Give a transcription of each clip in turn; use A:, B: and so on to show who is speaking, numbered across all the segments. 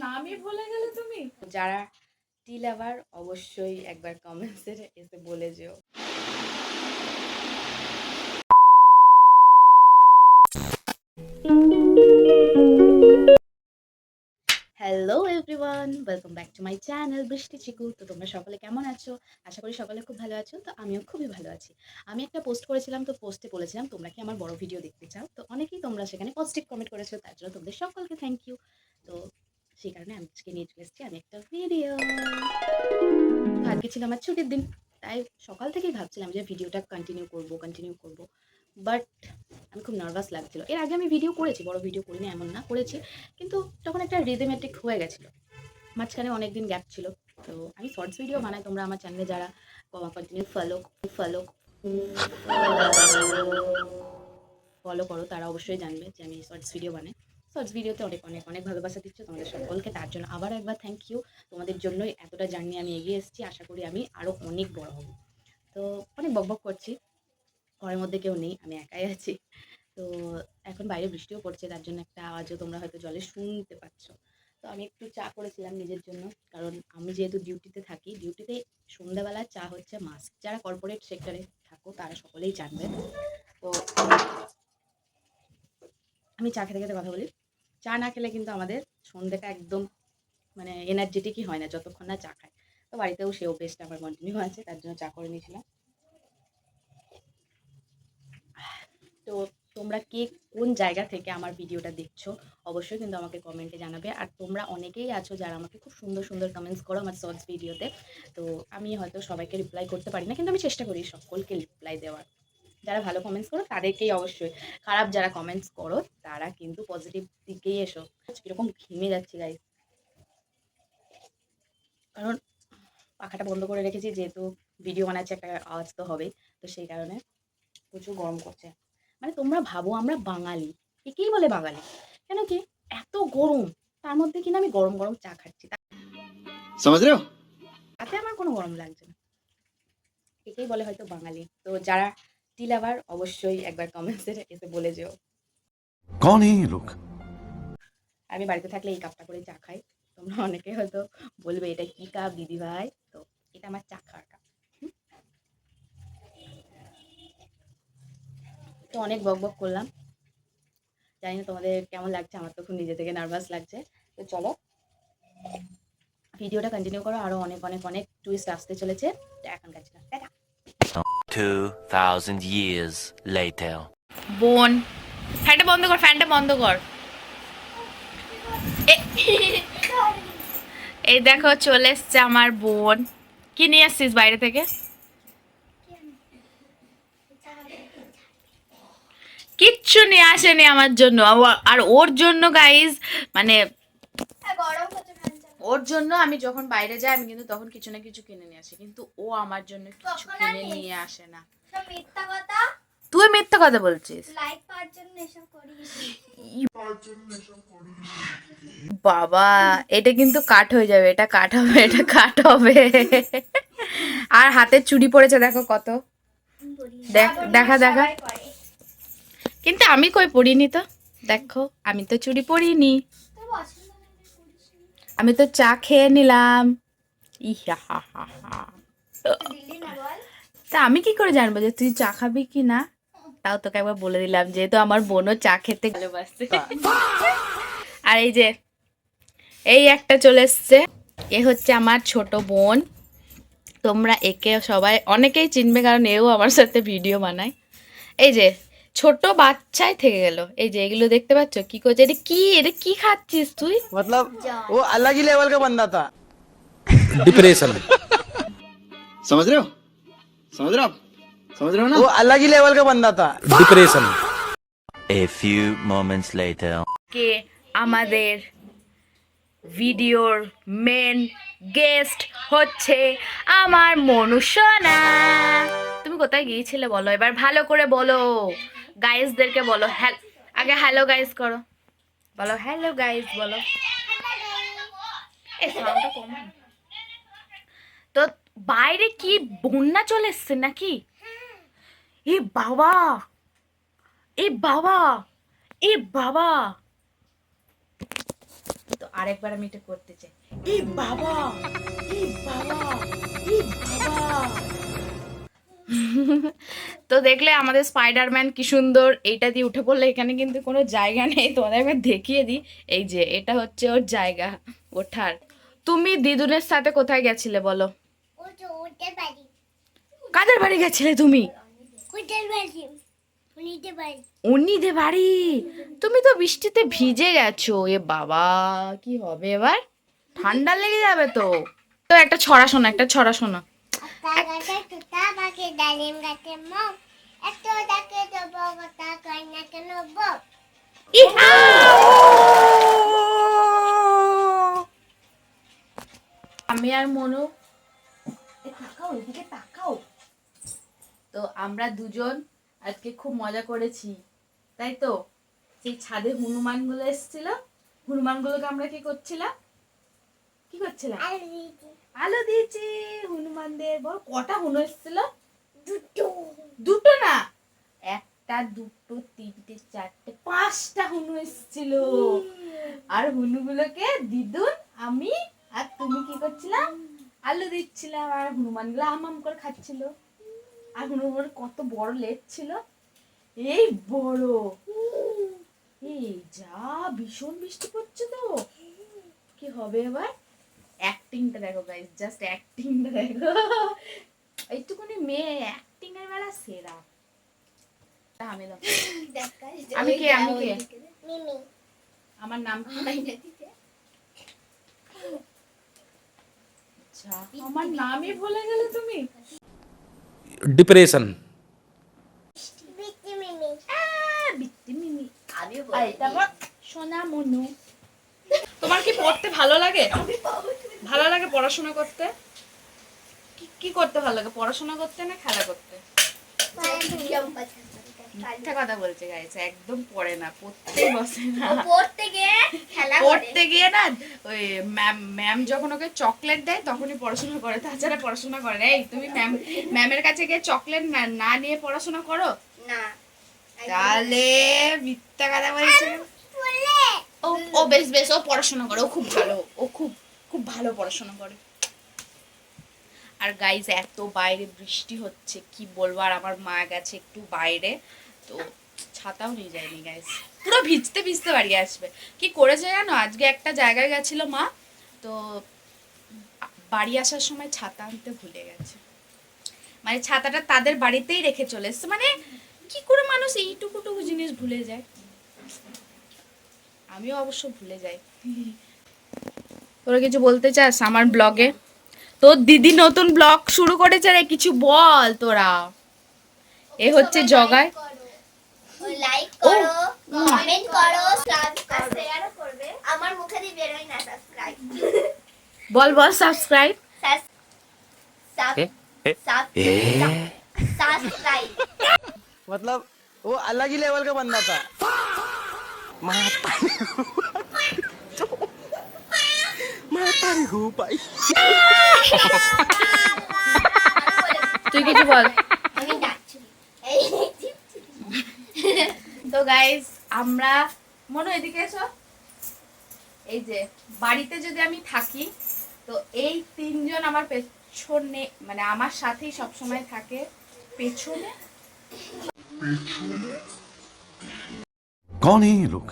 A: নামই ভুলে গেলে তুমি। যারা টি লাভার অবশ্যই একবার কমেন্টসে এসে বলে যেও। Hello everyone, welcome back to my channel বৃষ্টি চিকু। তো তোমরা সকলে কেমন আছো? আশা করি সকলে খুব ভালো আছো। তো আমিও খুবই ভালো আছি। আমি একটা পোস্ট করেছিলাম, তো পোস্টে বলেছিলাম তোমরা কি আমার বড় ভিডিও দেখতে চাও। তো অনেকেই তোমরা সেখানে পজিটিভ কমেন্ট করেছো, তার জন্য তোমাদের সকলকে থ্যাংক ইউ। তো সেই কারণে আমি আজকে নিয়ে চলে এসেছি আমি একটা ভিডিও। আজকে ছিল আমার ছুটির দিন, তাই সকাল থেকেই ভাবছিলাম যে ভিডিওটা কন্টিনিউ করব। বাট আমি খুব নার্ভাস লাগছিল। এর আগে আমি ভিডিও করেছি, বড় ভিডিও করিনি এমন না, করেছি, কিন্তু তখন একটা রিদমেটিক হয়ে গেছিলো। মাঝখানে অনেক দিন গ্যাপ ছিল। তো আমি শর্টস ভিডিও বানাই, তোমরা আমার চ্যানেলে যারা কন্টিনিউ ফলো করো তারা অবশ্যই জানবে যে আমি শর্টস ভিডিও বানাই। শর্টস ভিডিওতে অনেক অনেক অনেক ভালোবাসা দিচ্ছ তোমাদের সকলকে, তার জন্য আবার একবার থ্যাংক ইউ। তোমাদের জন্যই এতটা জার্নি আমি এগিয়ে এসেছি, আশা করি আমি আরও অনেক বড় হব। তো অনেক বকবক করছি, ঘরের মধ্যে কেউ নেই, আমি একাই আছি। তো এখন বাইরে বৃষ্টিও পড়ছে, তার জন্য একটা আওয়াজও তোমরা হয়তো জলে শুনতে পাচ্ছ। তো আমি একটু চা করেছিলাম নিজের জন্য, কারণ আমি যেহেতু ডিউটিতে থাকি, ডিউটিতে সন্ধ্যাবেলা চা হচ্ছে মাস্ট। যারা কর্পোরেট সেক্টরে থাকো তারা সকলেই জানবে। তো আমি চা খেতে খেতে কথা বলি। চা না খেলে কিন্তু আমাদের সন্ধ্যেটা একদম মানে এনার্জেটিকই হয় না যতক্ষণ না চা খায়। তো বাড়িতেও সে অভ্যেসটা আমার কন্টিনিউ আছে, তার জন্য চা করে নিয়েছিলাম। তো তোমরা কে কোন জায়গা থেকে আমার ভিডিওটা দেখছো অবশ্যই কিন্তু আমাকে কমেন্টে জানাবে। আর তোমরা অনেকেই আছো যারা আমাকে খুব সুন্দর সুন্দর কমেন্টস করো আমার শর্টস ভিডিওতে। তো আমি হয়তো সবাইকে রিপ্লাই করতে পারি না, কিন্তু আমি চেষ্টা করি সকলকে রিপ্লাই দেওয়ার। যারা ভালো কমেন্টস করো তাদেরকেই অবশ্যই, খারাপ যারা কমেন্টস করো তারা কিন্তু পজিটিভ দিকেই এসো। এরকম ঘেমে যাচ্ছি গাইস, কারণ পাখাটা বন্ধ করে রেখেছি, যেহেতু ভিডিও বানাচ্ছি একটা আওয়াজ তো হবেই। তো সেই কারণে প্রচুর গরম করছে। মানে তোমরা ভাবো আমরা বাঙালি, একেই বলে বাঙালি, কেন কি এত গরম, তার মধ্যে কিনা আমি গরম গরম চা খাচ্ছি, তাতে আমার কোনো গরম লাগছে না। একেই বলে হয়তো বাঙালি। তো যারা টি লাভার অবশ্যই একবার কমেন্টসে এসে বলে যেও।
B: कौन है ये लोग?
A: আমি বাড়িতে থাকলে এই কাপটা করে চা খাই। তোমরা অনেকে হয়তো বলবে এটা কি কাপ দিদি ভাই, তো এটা আমার চা খাওয়ার কাপ। তো অনেক বক বক করলাম, জানি না তোমাদের কেমন লাগছে, আমার তো খুব নিজে থেকে নার্ভাস লাগছে। তো চলো ভিডিওটা কন্টিনিউ করো, আরো অনেক অনেক অনেক টুইস্ট আসতে চলেছে। তো এখনকার জন্য টাটা।
C: 2000 years later.
A: বোন, ফ্যানটা বন্ধ কর, ফ্যানটা বন্ধ কর। এই দেখো চলে এসছে আমার বোন। কি নিয়ে আসছিস বাইরে থেকে? কিচ্ছু নিয়ে আসেনি আমার জন্য, আর ওর জন্য গাইজ মানে ওর জন্য আমি যখন বাইরে যাই আমি কিন্তু তখন কিছু না কিছু কিনে নিয়ে আসি, কিন্তু ও আমার জন্য কিছু কিনে নিয়ে আসে না। তুই মিথ্যা কথা বলছিস। বাবা, এটা কিন্তু কাট হয়ে যাবে, এটা কাট হবে, এটা কাট হবে। আর হাতে চুড়ি পড়েছে দেখো কত, দেখা দেখা। কিন্তু আমি কই পড়িনি তো, দেখো আমি তো চুড়ি পরিনি, আমি তো চা খেয়ে নিলাম। ইহা হা হা হা। তা আমি কি করে জানবো যে তুই চা খাবি কি না? তাও তোকে একবার বলে দিলাম, যেহেতু আমার বোনও চা খেতে ভালোবাসে। আর এই যে এই একটা চলে এসছে, এ হচ্ছে আমার ছোট বোন। তোমরা একে সবাই অনেকেই চিনবে, কারণ এও আমার সাথে ভিডিও বানায়। এই যে ছোট বাচ্চাই থেকে গেল, এই যে এগুলো দেখতে পাচ্ছ কি করছে, এটা কি খাচ্ছিস তুই?
D: मतलब वो अलग ही लेवल का बंदा था।
B: डिप्रेशन
D: समझ रहे हो? समझ रहे हो आप? समझ रहे हो ना? वो अलग ही लेवल का बंदा था।
B: Depression
C: A few moments later.
A: কে আমাদের ভিডিওর মেন গেস্ট হচ্ছে আমার মনুষ্যনা। তুমি কোথায় গিয়েছিলে বলো, এবার ভালো করে বলো, গাইসদেরকে বলো। আগে হ্যালো গাইস করো, বলো হ্যালো গাইস বলো। এই সাউন্ডটা কমা। তো বাইরে কি বন্যা চলে এসছে নাকি? এ বাবা, এ বাবা, এ বাবা। তো আরেকবার আমি এটা করতে চাই। এই বাবা, এই বাবা, এই বাবা। তো দেখলে আমাদের স্পাইডারম্যান কি সুন্দর এইটা দিয়ে উঠে পড়লে। এখানে কিন্তু কোনো জায়গা নেই, তোমাদের আমি দেখিয়ে দিই। এই যে এটা হচ্ছে ওর জায়গা ওঠার। তুমি দিদুনের সাথে কোথায় গেছিলে বলো? কাদের বাড়ি গেছিলে তুমি? উনিদের বাড়ি। তুমি তো বৃষ্টিতে ভিজে গেছো। এ বাবা, কি হবে এবার? ঠান্ডা লেগে যাবে তো। তো একটা ছড়া শোনা, একটা ছড়া শোনা। আমি আর মনু, তাকাও এদিকে তাকাও। তো আমরা দুজন আজকে খুব মজা করেছি, তাই তো? সেই ছাদে হনুমানগুলো এসেছিল, হনুমানগুলোকে আমরা কি করছিলাম? কি করছিলাম? আলো দিয়েছি হনুমানদের। বল কটা হনু এসেছিল? দুটো। দুটো না, একটা, দুটো, তিনটে, চারটে, পাঁচটা হনু এসেছিল। আর হনুগুলোকে দিদুন, আমি আর তুমি কি করছিলাম? আলু দিচ্ছিলাম। আর হনুমানগুলো আম করে খাচ্ছিল। আর হনুমানের কত বড় লেজ ছিল, এই বড়। এই যা ভীষণ বৃষ্টি পড়ছে তো, কি হবে এবার? অ্যাক্টিংটা দেখো গাইস, জাস্ট অ্যাক্টিংটা দেখো। এইটুকুনি মেয়ে অ্যাক্টিং এর বেলা সেরা। আমি দাও। আমি কে? আমি কে? আমার নাম কি? আচ্ছা, আমার নামই ভুলে গেলে তুমি।
B: डिप्रेशन
A: সোনা মনু। তোমার কি পড়তে ভালো লাগে? ভালো লাগে পড়াশোনা করতে? কি করতে ভালো লাগে, পড়াশোনা করতে না খেলা করতে? মিথ্যা কথা বলছে গাইস, একদম পড়ে না, পড়তেই বসে না। পড়তে গিয়ে না ওই ম্যাম যখন ওকে চকলেট দেয় তখনই পড়াশোনা করে, তাছাড়া পড়াশোনা করে না। এই তুমি ম্যামের কাছে গিয়ে চকলেট না নিয়ে পড়াশোনা করো না? তাহলে মিথ্যা কথা বলছে। ও বেশ বেশ, ও পড়াশোনা করে, ও খুব ভালো, ও খুব খুব ভালো পড়াশোনা করে। আর গাইজ এত বাইরে বৃষ্টি হচ্ছে কি বলবো। আর আমার মা গেছে একটু বাইরে, তো ছাতাও নিয়ে যায়নি গাইজ, পুরো ভিজতে ভিজতে বাড়ি আসবে। কি করেছে জানো, আজকে একটা জায়গায় গেছিল মা, তো বাড়ি আসার সময় ছাতা আনতে ভুলে গেছে। মানে ছাতাটা তাদের বাড়িতেই রেখে চলে এসছে। মানে কি করে মানুষ এইটুকুটুকু জিনিস ভুলে যায়? আমিও অবশ্য ভুলে যাই। তোরা কিছু বলতে চাস আমার ব্লগে? তোর দিদি নতুন ব্লগ শুরু করেছে রে, কিছু বল তোরা। এ হচ্ছে জগায়।
E: লাইক করো, কমেন্ট করো, সাবস্ক্রাইব শেয়ার করবে। আমার মুখে দিয়ে বের হয় না সাবস্ক্রাইব।
A: বল বল সাবস্ক্রাইব।
E: সাবস্ক্রাইব
D: मतलब वो अलग ही लेवल का बंदा था।
A: তুই কিছু বল।
E: আমি ডাকছি এই
A: তো গাইস আমরা মনে এদিকে এসো। এই যে বাড়িতে যদি আমি থাকি তো এই তিনজন আমার পেছনে, মানে আমার সাথেই সবসময় থাকে পেছনে।
B: कौन है ये लोग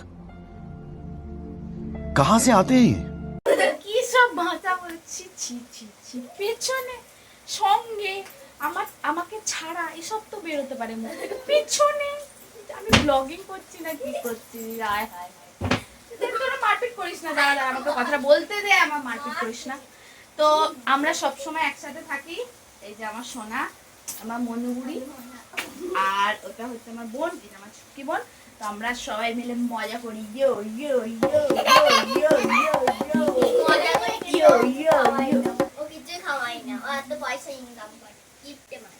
B: कहां से आते हैं ये
A: কি সব ভাষা বলছি, ছি ছি ছি। পেছনে সঙ্গে আমাকে ছাড়া এসব তো বেরোতে পারে মুখ থেকে। পেছনে আমি ব্লগিং করছি না কি করছি? হায় হায় হায়, তোরা মারপিট করিস না। দাঁড়া দাঁড়া, আমাকে কথাটা বলতে দে, আমার মারপিট করিস না। তো আমরা সব সময় একসাথে থাকি। এই যে আমার সোনা, আমার মনুগুড়ি, আর ওটা হচ্ছে আমার বোন, এটা আমার ছুটি বোন। তো আমরা সবাই মিলে মজা করি। ইয়ো ইয়ো ইয়ো ইয়ো ইয়ো ইয়ো
E: মজা করে
A: ইয়ো ইয়ো ইয়ো।
E: ও কিছু খাওয়াই না, ও এত পয়সা ইনকাম করে। গিফটে ম্যান,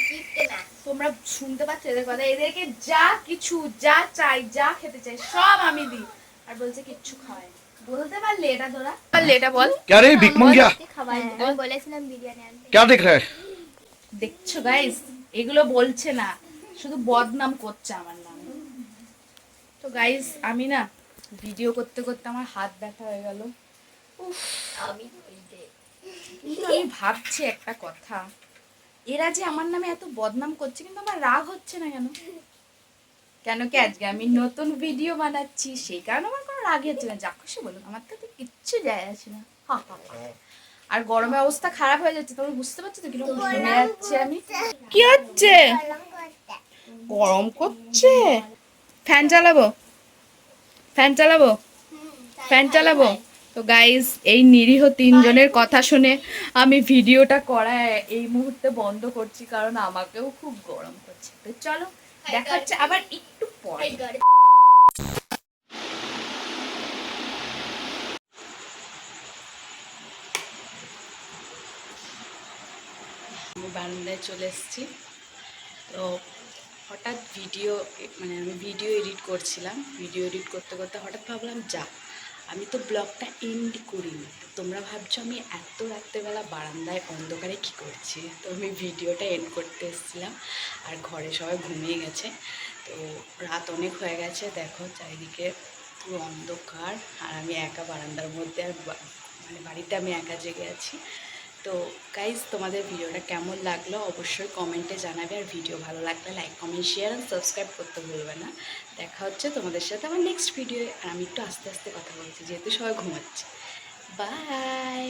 E: গিফটে ম্যান।
A: তোমরা শুনতে পাচ্ছ এদের কথা? এদেরকে যা কিছু যা চাই, যা খেতে চাই সব আমি দিই, আর বলছে কিচ্ছু খাওয়াই না। বলতে পারলে এটা তোরা? পারলে এটা বল।
B: क्या रे भिक मंगिया
E: খাওয়াই না, আমি বলেছিলাম বিরিয়ানি আনতে।
B: क्या देख रहा है
A: দেখছো গাইস, এগুলো বলছে না, শুধু বদনাম করছে আমার নামে। তো গাইস আমি না ভিডিও করতে করতে আমার হাত ব্যথা হয়ে গেল। উফ,
E: আমি ওই যে
A: কিন্তু আমি ভাবছি একটা কথা, এরা যে আমার নামে এত বদনাম করছে কিন্তু আমার রাগ হচ্ছে না কেন? কেন কি আজকে আমি নতুন ভিডিও বানাচ্ছি সেই কারণে আমার কোনো রাগ হচ্ছে না। যা খুশি বলুন, আমার তো কিচ্ছু যায় আসে না। হা হা হা। আর গরমের অবস্থা খারাপ হয়ে যাচ্ছে, তোমরা বুঝতে পারছো তো কিরকম ঘেমে যাচ্ছে আমি। কি হচ্ছে? গরম করছে। ফ্যান চালাবো, ফ্যান চালাবো, ফ্যান চালাবো। তো গাইস, এই নিরীহ তিনজনের কথা শুনে আমি ভিডিওটা করা এই মুহূর্তে বন্ধ করছি, কারণ আমাকেও খুব গরম করছে। তো চলো দেখা হচ্ছে আবার একটু পরে। আমি বারান্দায় চলে এসেছি। তো হঠাৎ আমি ভিডিও এডিট করছিলাম। ভিডিও এডিট করতে করতে হঠাৎ ভাবলাম আমি তো ব্লগটা এন্ড করিনি। তোমরা ভাবছো আমি এত রাত্রেবেলা বারান্দায় অন্ধকারে কি করছি। তো আমি ভিডিওটা এন্ড করতে এসেছিলাম, আর ঘরে সবাই ঘুমিয়ে গেছে। তো রাত অনেক হয়ে গেছে, দেখো চারিদিকে পুরো অন্ধকার, আর আমি একা বারান্দার মধ্যে, আর বাড়িতে আমি একা জেগে আছি। তো গাইজ, তোমাদের ভিডিওটা কেমন লাগলো অবশ্যই কমেন্টে জানাবে, আর ভিডিও ভালো লাগলে লাইক কমেন্ট শেয়ার আর সাবস্ক্রাইব করতে ভুলবে না। দেখা হচ্ছে তোমাদের সাথে আমার নেক্সট ভিডিও। আর আমি একটু আস্তে আস্তে কথা বলছি যেহেতু সবাই ঘুমাচ্ছে। বাই।